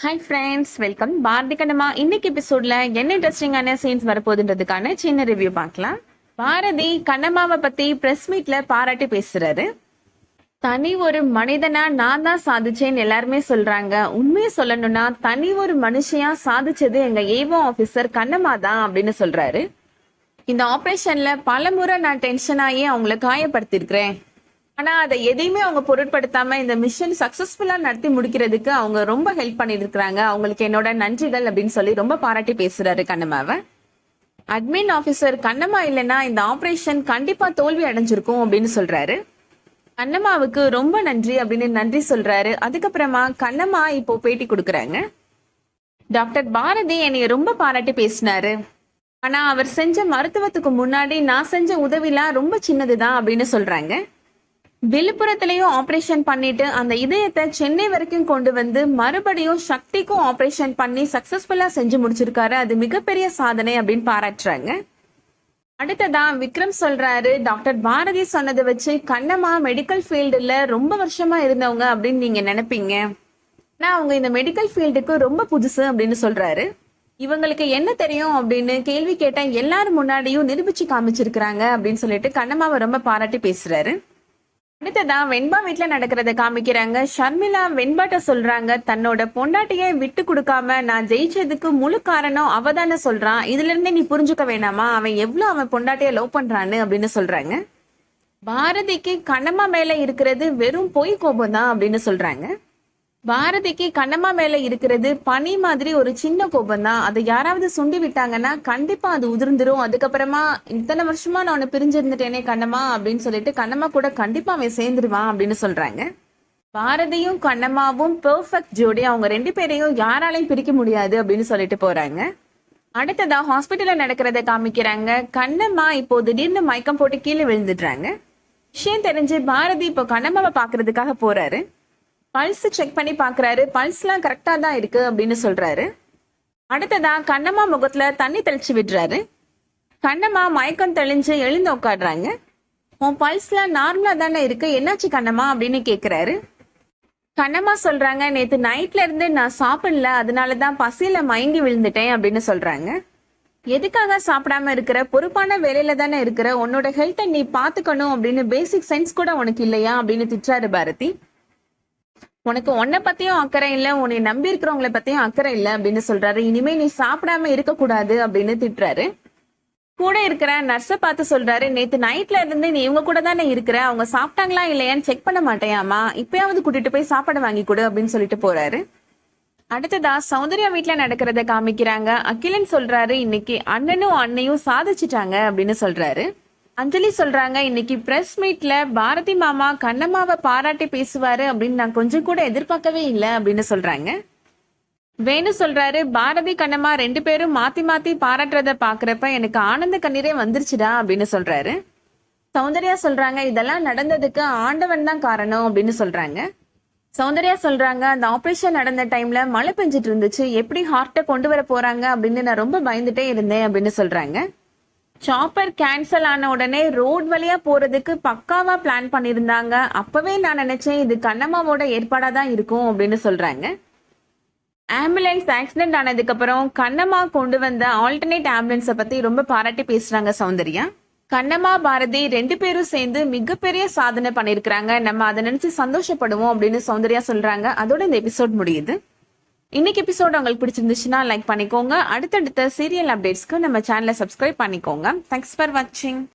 Hi friends, welcome. Bharathi Kannamma இன்னைக்கு எபிசோட்ல என்ன இன்ட்ரெஸ்டிங்கான சீன்ஸ் வரப்போகுதுன்றதுக்கான சின்ன ரிவ்யூ பார்க்கலாம். பாரதி கண்ணம்மாவை பத்தி பிரஸ் மீட்ல பாராட்டி பேசுறாரு. தனி ஒரு மனிதனா நான் தான் சாதிச்சேன்னு எல்லாருமே சொல்றாங்க. உண்மையை சொல்லணும்னா தனி ஒரு மனுஷியா சாதிச்சது எங்க ஏவோ ஆபீசர் கண்ணம்மா தான் அப்படின்னு சொல்றாரு. இந்த ஆபரேஷன்ல பல முறை நான் டென்ஷன் ஆகி அவங்கள காயப்படுத்திருக்கிறேன். ஆனா அதை எதையுமே அவங்க பொருட்படுத்தாம இந்த மிஷன் சக்சஸ்ஃபுல்லா நடத்தி முடிக்கிறதுக்கு அவங்க ரொம்ப ஹெல்ப் பண்ணிருக்காங்க. அவங்களுக்கு என்னோட நன்றிகள் அப்படின்னு சொல்லி ரொம்ப பாராட்டி பேசுறாரு கண்ணம்மாவை. அட்மின் ஆபீசர் கண்ணம்மா இல்லைன்னா இந்த ஆபரேஷன் கண்டிப்பா தோல்வி அடைஞ்சிருக்கும் அப்படின்னு சொல்றாரு. கண்ணம்மாவுக்கு ரொம்ப நன்றி அப்படின்னு நன்றி சொல்றாரு. அதுக்கப்புறமா கண்ணம்மா இப்போ பேட்டி கொடுக்குறாங்க. டாக்டர் பாரதி என்னைய ரொம்ப பாராட்டி பேசினாரு. ஆனா அவர் செஞ்ச மருத்துவத்துக்கு முன்னாடி நான் செஞ்ச உதவிலாம் ரொம்ப சின்னதுதான் அப்படின்னு சொல்றாங்க. விழுப்புரத்திலையும் ஆபரேஷன் பண்ணிட்டு அந்த இதயத்தை சென்னை வரைக்கும் கொண்டு வந்து மறுபடியும் சக்திக்கும் ஆபரேஷன் பண்ணி சக்சஸ்ஃபுல்லா செஞ்சு முடிச்சிருக்காரு. அது மிகப்பெரிய சாதனை அப்படின்னு பாராட்டுறாங்க. அடுத்ததான் விக்ரம் சொல்றாரு, டாக்டர் பாரதி சொன்னதை வச்சு கண்ணம்மா மெடிக்கல் ஃபீல்டுல ரொம்ப வருஷமா இருந்தவங்க அப்படின்னு நீங்க நினைப்பீங்க. ஆனா அவங்க இந்த மெடிக்கல் ஃபீல்டுக்கு ரொம்ப புதுசு அப்படின்னு சொல்றாரு. இவங்களுக்கு என்ன தெரியும் அப்படின்னு கேள்வி கேட்ட எல்லாரும் முன்னாடியும் நிரூபிச்சு காமிச்சிருக்கிறாங்க அப்படின்னு சொல்லிட்டு கண்ணம்மாவை ரொம்ப பாராட்டி பேசுறாரு. அடுத்ததான் வெண்பா வீட்டுல நடக்கிறத காமிக்கிறாங்க. ஷர்மிளா வெண்பாட்ட சொல்றாங்க, தன்னோட பொண்டாட்டியை விட்டு கொடுக்காம நான் ஜெயிச்சதுக்கு முழு காரணம் அவதானே சொல்றான். இதுல இருந்தே நீ புரிஞ்சுக்க வேணாமா அவன் எவ்வளவு அவன் பொண்டாட்டிய லவ் பண்றான்னு அப்படின்னு சொல்றாங்க. பாரதிக்கு கண்ணம்மா மேல இருக்கிறது வெறும் பொய் கோபம் தான் அப்படின்னு சொல்றாங்க. பாரதிக்கு கண்ணம்மா மேல இருக்கிறது பனி மாதிரி ஒரு சின்ன கோபம் தான். அதை யாராவது சுண்டி விட்டாங்கன்னா கண்டிப்பா அது உதிர்ந்துரும். அதுக்கப்புறமா இத்தனை வருஷமா நான் உன்னை பிரிஞ்சிருந்துட்டேனே கண்ணம்மா அப்படின்னு சொல்லிட்டு கண்ணம்மா கூட கண்டிப்பா அவன் சேர்ந்துருவான் அப்படின்னு சொல்றாங்க. பாரதியும் கண்ணம்மாவும் பெர்ஃபெக்ட் ஜோடி. அவங்க ரெண்டு பேரையும் யாராலையும் பிரிக்க முடியாது அப்படின்னு சொல்லிட்டு போறாங்க. அடுத்ததா ஹாஸ்பிட்டல்ல நடக்கிறத காமிக்கிறாங்க. கண்ணம்மா இப்போ திடீர்னு மயக்கம் போட்டு கீழே விழுந்துடுறாங்க. விஷயம் தெரிஞ்சு பாரதி இப்போ கண்ணம்மாவை பாக்குறதுக்காக போறாரு. பல்ஸ் செக் பண்ணி பாக்குறாரு. பல்ஸ்லாம் கரெக்டா தான் இருக்கு அப்படின்னு சொல்றாரு. அடுத்ததா கண்ணம்மா முகத்துல தண்ணி தெளிச்சு விடுறாரு. கண்ணம்மா மயக்கம் தெளிஞ்சு எழுந்து உட்காடுறாங்க. உன் பல்ஸ்லாம் நார்மலா தானே இருக்கு, என்னாச்சு கண்ணம்மா அப்படின்னு கேக்குறாரு. கண்ணம்மா சொல்றாங்க, நேத்து நைட்ல இருந்து நான் சாப்பிடல, அதனாலதான் பசியில மயங்கி விழுந்துட்டேன் அப்படின்னு சொல்றாங்க. எதுக்காக சாப்பிடாம இருக்கிற, பொறுப்பான வேலையில தானே இருக்கிற, உன்னோட ஹெல்த்தை நீ பாத்துக்கணும் அப்படின்னு பேசிக் சென்ஸ் கூட உனக்கு இல்லையா அப்படின்னு திட்டாரு பாரதி. உனக்கு உன்னை பத்தியும் அக்கறை இல்லை, உன்னை நம்பி இருக்கிறவங்களை பத்தியும் அக்கறை இல்லை அப்படின்னு சொல்றாரு. இனிமே நீ சாப்பிடாம இருக்க கூடாது அப்படின்னு திட்டுறாரு. கூட இருக்கிற நர்ஸை பார்த்து சொல்றாரு, நேத்து நைட்ல இருந்து நீ இவங்க கூட தானே இருக்கிற, அவங்க சாப்பிட்டாங்களா இல்லையான்னு செக் பண்ண மாட்டேயாமா, இப்பயாவது கூட்டிட்டு போய் சாப்பாடு வாங்கி கொடு அப்படின்னு சொல்லிட்டு போறாரு. அடுத்ததா சௌந்தர்யா வீட்டுல நடக்கிறத காமிக்கிறாங்க. அகிலன் சொல்றாரு, இன்னைக்கு அண்ணனும் அண்ணையும் சாதிச்சுட்டாங்க அப்படின்னு சொல்றாரு. அஞ்சலி சொல்றாங்க, இன்னைக்கு பிரஸ் மீட்ல பாரதி மாமா கண்ணம்மாவை பாராட்டி பேசுவாரு அப்படின்னு நான் கொஞ்சம் கூட எதிர்பார்க்கவே இல்லை அப்படின்னு சொல்றாங்க. வேணு சொல்றாரு, பாரதி கண்ணம்மா ரெண்டு பேரும் மாத்தி மாத்தி பாராட்டுறத பாக்குறப்ப எனக்கு ஆனந்த கண்ணீரே வந்துருச்சுடா அப்படின்னு சொல்றாரு. சௌந்தர்யா சொல்றாங்க, இதெல்லாம் நடந்ததுக்கு ஆண்டவன் தான் காரணம் அப்படின்னு சொல்றாங்க. சௌந்தர்யா சொல்றாங்க, அந்த ஆபரேஷன் நடந்த டைம்ல மழை பெஞ்சிட்டு இருந்துச்சு, எப்படி ஹார்ட்டை கொண்டு வர போறாங்க அப்படின்னு நான் ரொம்ப பயந்துட்டே இருந்தேன் அப்படின்னு சொல்றாங்க. சாப்பர் கேன்சல் ஆன உடனே ரோட் வழியா போறதுக்கு பக்காவா பிளான் பண்ணிருந்தாங்க. அப்பவே நான் நினைச்சேன் இது கண்ணம்மாவோட ஏற்பாடா தான் இருக்கும் அப்படின்னு சொல்றாங்க. ஆம்புலன்ஸ் ஆக்சிடென்ட் ஆனதுக்கு அப்புறம் கண்ணம்மா கொண்டு வந்த ஆல்டர்னேட் ஆம்புலன்ஸை பத்தி ரொம்ப பாராட்டி பேசுறாங்க சௌந்தர்யா. கண்ணம்மா பாரதி ரெண்டு பேரும் சேர்ந்து மிகப்பெரிய சாதனை பண்ணிருக்கிறாங்க, நம்ம அதை நினைச்சு சந்தோஷப்படுவோம் அப்படின்னு சௌந்தர்யா சொல்றாங்க. அதோட இந்த எபிசோட் முடியுது. இன்னைக்கு எபிசோட் உங்களுக்கு பிடிச்சிருந்துச்சுன்னா லைக் பண்ணிக்கோங்க. அடுத்தடுத்த சீரியல் அப்டேட்ஸ்க்கு நம்ம சேனலை சப்ஸ்கிரைப் பண்ணிக்கோங்க. தேங்க்ஸ் ஃபார் வாட்சிங்.